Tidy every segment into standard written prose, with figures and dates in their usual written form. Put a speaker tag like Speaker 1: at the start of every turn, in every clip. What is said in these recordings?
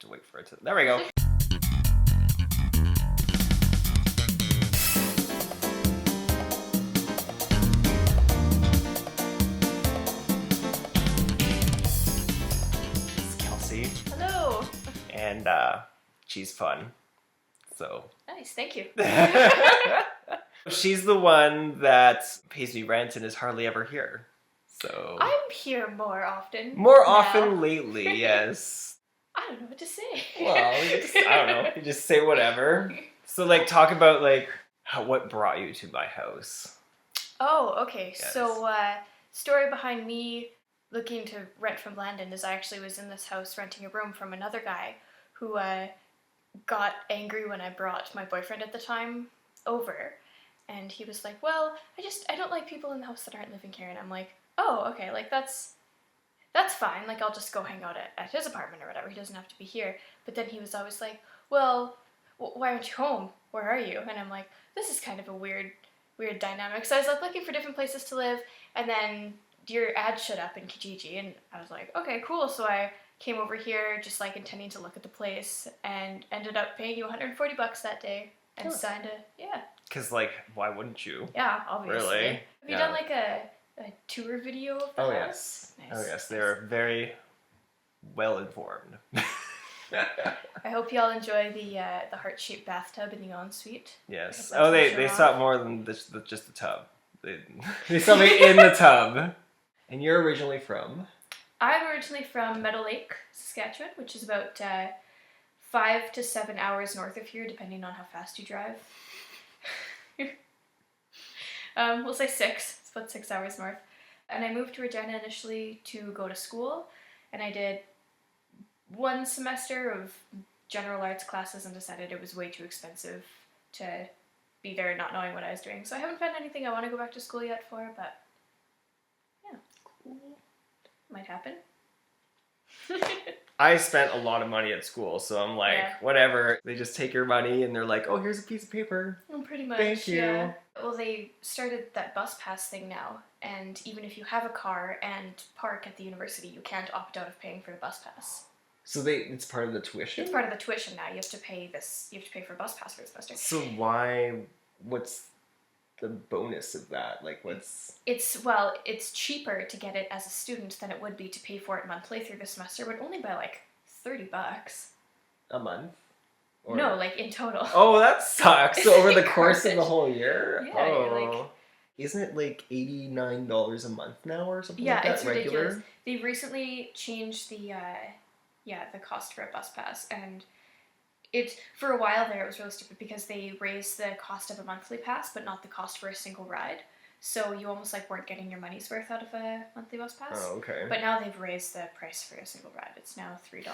Speaker 1: to wait for it to... There we go. It's Kelsey.
Speaker 2: Hello.
Speaker 1: And she's fun. So...
Speaker 2: Nice, thank you.
Speaker 1: She's the one that pays me rent and is hardly ever here. So
Speaker 2: I'm here more often.
Speaker 1: more
Speaker 2: now.
Speaker 1: often lately, yes.
Speaker 2: I don't know what to say.
Speaker 1: Well, I don't know. You just say whatever. So, like, talk about, like, what brought you to my house.
Speaker 2: Oh, okay.
Speaker 1: Yes.
Speaker 2: So, story behind me looking to rent from Landon is I actually was in this house renting a room from another guy who got angry when I brought my boyfriend at the time over. And he was like, well, I don't like people in the house that aren't living here. And I'm like, oh, okay, like, that's fine. Like, I'll just go hang out at his apartment or whatever. He doesn't have to be here. But then he was always like, well, why aren't you home? Where are you? And I'm like, this is kind of a weird dynamic. So I was like looking for different places to live. And then your ad showed up in Kijiji. And I was like, okay, cool. So I came over here just like intending to look at the place and ended up paying you $140 that day and signed a,
Speaker 1: Because, like, why wouldn't you?
Speaker 2: Yeah, obviously.
Speaker 1: Really?
Speaker 2: Have you done like a tour video of the house?
Speaker 1: Yes.
Speaker 2: Nice.
Speaker 1: Oh, yes. They're very well informed.
Speaker 2: I hope y'all enjoy the heart-shaped bathtub in the ensuite.
Speaker 1: Yes.
Speaker 2: I hope
Speaker 1: Oh,
Speaker 2: that's
Speaker 1: they
Speaker 2: what
Speaker 1: saw more than just the tub. They saw me in the tub. And you're originally from?
Speaker 2: I'm originally from Meadow Lake, Saskatchewan, which is about 5 to 7 hours north of here, depending on how fast you drive. We'll say 6. It's about 6 hours north. And I moved to Regina initially to go to school, and I did 1 semester of general arts classes and decided it was way too expensive to be there not knowing what I was doing. So I haven't found anything I want to go back to school yet for, but yeah, cool. Might happen.
Speaker 1: I spent a lot of money at school, so I'm like, whatever. They just take your money and they're like, oh, here's a piece of paper.
Speaker 2: Pretty much,
Speaker 1: Thank you.
Speaker 2: yeah. Well, they started that bus pass thing now, and even if you have a car and park at the university, you can't opt out of paying for the bus pass.
Speaker 1: So it's part of the tuition?
Speaker 2: It's part of the tuition now. You have to pay for a bus pass for the semester.
Speaker 1: So what's the bonus of that? Like, what's...
Speaker 2: It's cheaper to get it as a student than it would be to pay for it monthly through the semester, but only by like $30.
Speaker 1: A month? Or...
Speaker 2: No, like in total.
Speaker 1: Oh, that sucks. So over the course of the whole year?
Speaker 2: Yeah, you're like...
Speaker 1: Isn't it like $89 a month now or something like that?
Speaker 2: Yeah, it's ridiculous.
Speaker 1: Regular?
Speaker 2: They recently changed the cost for a bus pass, and for a while there it was really stupid because they raised the cost of a monthly pass but not the cost for a single ride. So you almost like weren't getting your money's worth out of a monthly bus pass.
Speaker 1: Oh, okay.
Speaker 2: But now they've raised the price for a single ride. It's now $3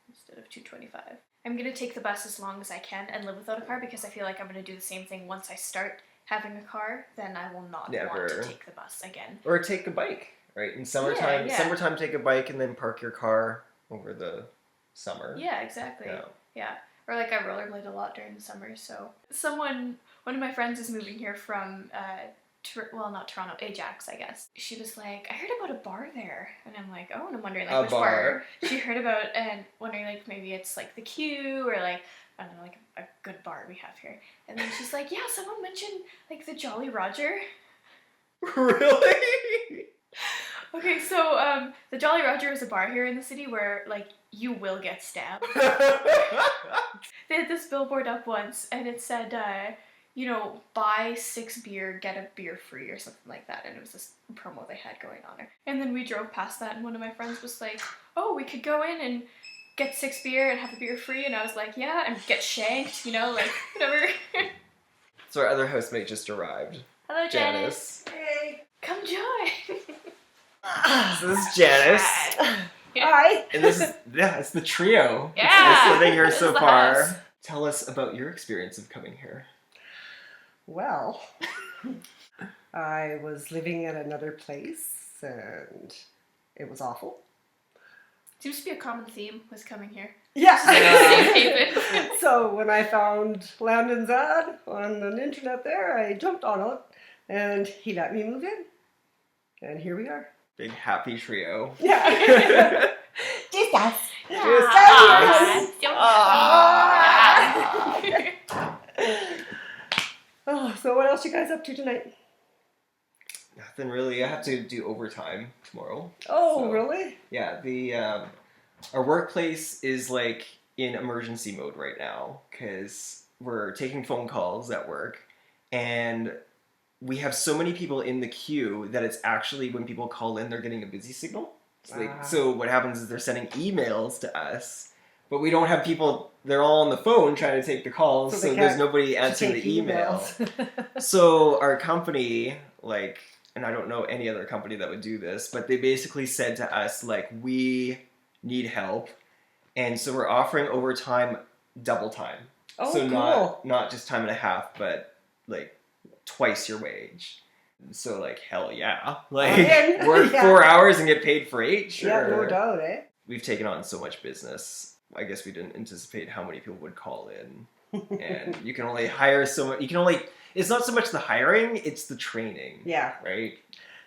Speaker 2: instead of $2.25. I'm going to take the bus as long as I can and live without a car because I feel like I'm going to do the same thing once I start having a car, then I will not want to take the bus again.
Speaker 1: Or take a bike, right? In summertime, summertime take a bike and then park your car over the summer.
Speaker 2: Yeah, exactly. Yeah. Or like I rollerblade a lot during the summer, so. One of my friends is moving here from, not Toronto, Ajax, I guess. She was like, I heard about a bar there. And I'm like, oh, and I'm wondering like which bar she heard about and wondering like maybe it's like the Q or like, I don't know, like a good bar we have here. And then she's like, yeah, someone mentioned like the Jolly Roger.
Speaker 1: Really?
Speaker 2: Okay, so the Jolly Roger is a bar here in the city where like you will get stabbed. They had this billboard up once and it said, buy 6 beer, get a beer free or something like that. And it was this promo they had going on there. And then we drove past that and one of my friends was like, oh, we could go in and get 6 beer and have a beer free. And I was like, yeah, and get shanked, like whatever.
Speaker 1: So our other housemate just arrived.
Speaker 2: Hello, Janice. Hey. Come join.
Speaker 1: So this is Janice.
Speaker 3: Hi.
Speaker 1: And this is, it's the trio.
Speaker 2: Yeah.
Speaker 1: It's living here so far.
Speaker 2: House.
Speaker 1: Tell us about your experience of coming here.
Speaker 3: Well, I was living at another place and it was awful.
Speaker 2: Seems to be a common theme with coming here.
Speaker 3: Yeah.
Speaker 2: So
Speaker 3: So when I found Landon's ad on the internet there, I jumped on it and he let me move in. And here we are.
Speaker 1: Big happy trio.
Speaker 3: Yeah.
Speaker 4: Just us.
Speaker 3: Just Oh, so what else you guys up to tonight?
Speaker 1: Nothing really. I have to do overtime tomorrow.
Speaker 3: Oh,
Speaker 1: So,
Speaker 3: really?
Speaker 1: Yeah, our workplace is like in emergency mode right now because we're taking phone calls at work, and we have so many people in the queue that it's actually when people call in, they're getting a busy signal. So what happens is they're sending emails to us, but we don't have people. They're all on the phone trying to take the calls, so there's nobody answering the email. So our company, like, and I don't know any other company that would do this, but they basically said to us, like, we need help, and so we're offering overtime, double time.
Speaker 3: Oh,
Speaker 1: so
Speaker 3: cool.
Speaker 1: not just time and a half, but like twice your wage. So like, hell yeah. Like, work 4 hours and get paid for 8? Sure.
Speaker 3: Yeah, no doubt, eh?
Speaker 1: We've taken on so much business. I guess we didn't anticipate how many people would call in. And you can only hire so much. It's not so much the hiring, it's the training.
Speaker 3: Yeah.
Speaker 1: Right?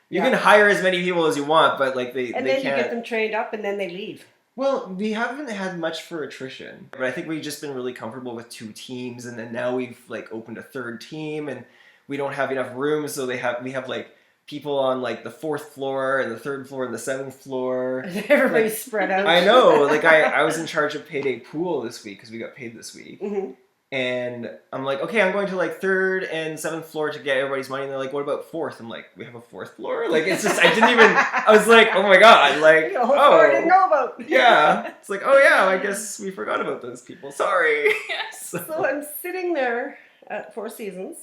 Speaker 1: You can hire as many people as you want, but like they
Speaker 3: then
Speaker 1: can't.
Speaker 3: You get them trained up and then they leave.
Speaker 1: Well, we haven't had much for attrition, but I think we've just been really comfortable with 2 teams, and then now we've like opened a 3rd team, and we don't have enough room, so we have like people on like the 4th floor and the 3rd floor and the 7th floor.
Speaker 3: Everybody's spread out.
Speaker 1: I know. Like I was in charge of payday pool this week because we got paid this week.
Speaker 3: Mm-hmm.
Speaker 1: And I'm like, okay, I'm going to like 3rd and 7th floor to get everybody's money. And they're like, what about 4th? I'm like, we have a 4th floor? Like, it's just, I was like, oh my God. Like,
Speaker 3: the whole floor I didn't know about.
Speaker 1: Yeah. It's like, oh yeah, I guess we forgot about those people. Sorry.
Speaker 3: So I'm sitting there at Four Seasons.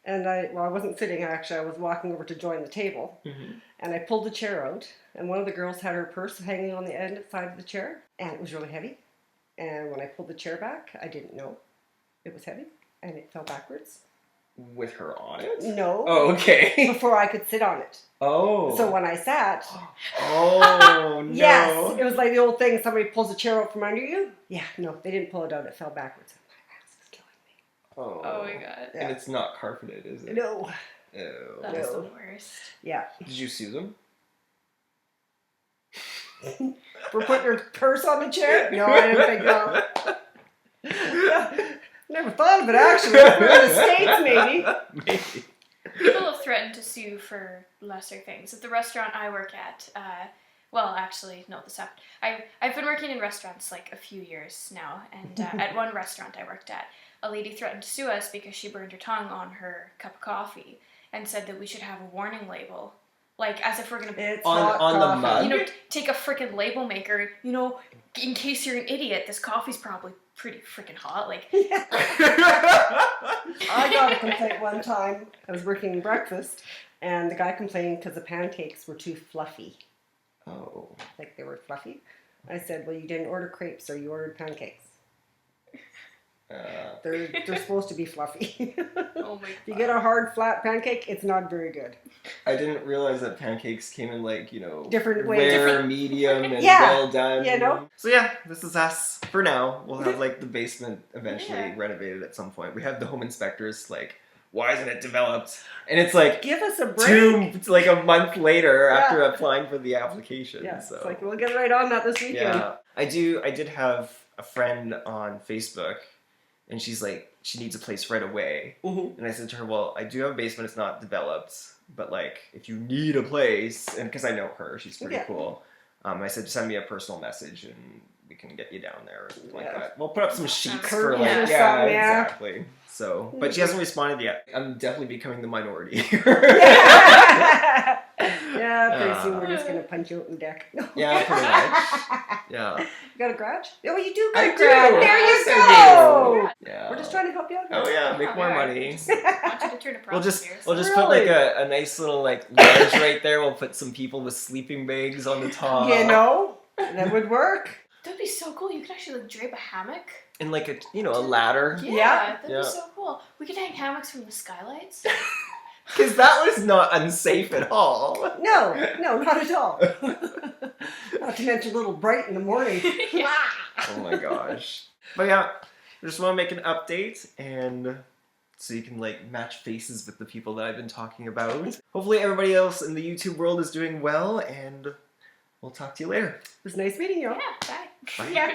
Speaker 3: And I wasn't sitting, actually. I was walking over to join the table.
Speaker 1: Mm-hmm.
Speaker 3: And I pulled the chair out. And one of the girls had her purse hanging on the side of the chair. And it was really heavy. And when I pulled the chair back, I didn't know it was heavy. And it fell backwards.
Speaker 1: With her on it?
Speaker 3: No.
Speaker 1: Oh, okay.
Speaker 3: Before I could sit on it.
Speaker 1: Oh.
Speaker 3: So when I sat.
Speaker 1: Oh, no.
Speaker 3: Yes. It was like the old thing, somebody pulls a chair out from under you. Yeah, no, they didn't pull it out. It fell backwards. My ass was killing me.
Speaker 1: Oh.
Speaker 2: Oh my God.
Speaker 1: And it's not carpeted, is it?
Speaker 3: No.
Speaker 1: Ew.
Speaker 2: That is the worst.
Speaker 3: Yeah.
Speaker 1: Did you sue them?
Speaker 3: For putting her purse on the chair? No, I didn't think no. Never thought of it, actually. In the States, maybe.
Speaker 1: Maybe.
Speaker 2: People have threatened to sue for lesser things. At the restaurant I work at, well, actually, no, this happened. I've been working in restaurants like a few years now, and at one restaurant I worked at, a lady threatened to sue us because she burned her tongue on her cup of coffee and said that we should have a warning label. Like, as if we're going to...
Speaker 1: On the mug?
Speaker 2: You know, take a freaking label maker, you know, in case you're an idiot, this coffee's probably pretty freaking hot. Like...
Speaker 3: Yeah. I got a complaint one time. I was working breakfast, and the guy complained because the pancakes were too fluffy.
Speaker 1: Oh.
Speaker 3: Like, they were fluffy. I said, well, you didn't order crepes, so you ordered pancakes. They're supposed to be fluffy.
Speaker 2: Oh my God.
Speaker 3: If you get a hard, flat pancake, it's not very good.
Speaker 1: I didn't realize that pancakes came in like, you know,
Speaker 3: Different ways.
Speaker 1: rare, medium, and
Speaker 3: Yeah.
Speaker 1: well done.
Speaker 3: You know?
Speaker 1: So yeah, this is us for now. We'll have like the basement eventually
Speaker 2: Yeah.
Speaker 1: renovated at some point. We have the home inspectors like, why isn't it developed? And it's like
Speaker 3: Give us a break.
Speaker 1: it's like a month later
Speaker 3: Yeah.
Speaker 1: after applying for the application.
Speaker 3: Yeah,
Speaker 1: So
Speaker 3: it's like, we'll get right on that this weekend.
Speaker 1: yeah, I did have a friend on Facebook, and she's like, she needs a place right away.
Speaker 3: Mm-hmm.
Speaker 1: And I said to her, well, I do have a basement, it's not developed, but like, if you need a place, and because I know her, she's pretty cool, I said, send me a personal message and we can get you down there or something like that. We'll put up some sheets for
Speaker 3: Curtains
Speaker 1: like,
Speaker 3: or
Speaker 1: yeah,
Speaker 3: something, yeah.
Speaker 1: exactly. So, but she hasn't responded yet. I'm definitely becoming the minority.
Speaker 3: Yeah, pretty soon we're just going to punch you out in the deck.
Speaker 1: Yeah, pretty much. Yeah.
Speaker 3: You got a garage? Oh, you do got
Speaker 1: I
Speaker 3: a
Speaker 1: do.
Speaker 3: garage. There you
Speaker 1: Yes, I
Speaker 3: go.
Speaker 1: Yeah.
Speaker 3: We're just trying to help you out.
Speaker 1: Oh yeah, make more money.
Speaker 2: Just want you to turn a
Speaker 1: We'll
Speaker 2: profit
Speaker 1: just put like a nice little like ledge right there. We'll put some people with sleeping bags on the top.
Speaker 3: You know, that would work.
Speaker 2: That'd be so cool. You could actually like drape a hammock.
Speaker 1: And like a ladder.
Speaker 3: Yeah.
Speaker 2: That'd be so cool. We could hang hammocks from the skylights.
Speaker 1: Because that was not unsafe at all.
Speaker 3: No, not at all. Not to mention a little bright in the morning.
Speaker 2: Yeah.
Speaker 1: Oh my gosh. But yeah, I just want to make an update and so you can like match faces with the people that I've been talking about. Hopefully everybody else in the YouTube world is doing well, and we'll talk to you later.
Speaker 3: It was nice meeting you.
Speaker 2: Yeah, bye.
Speaker 1: Bye.
Speaker 3: Yeah.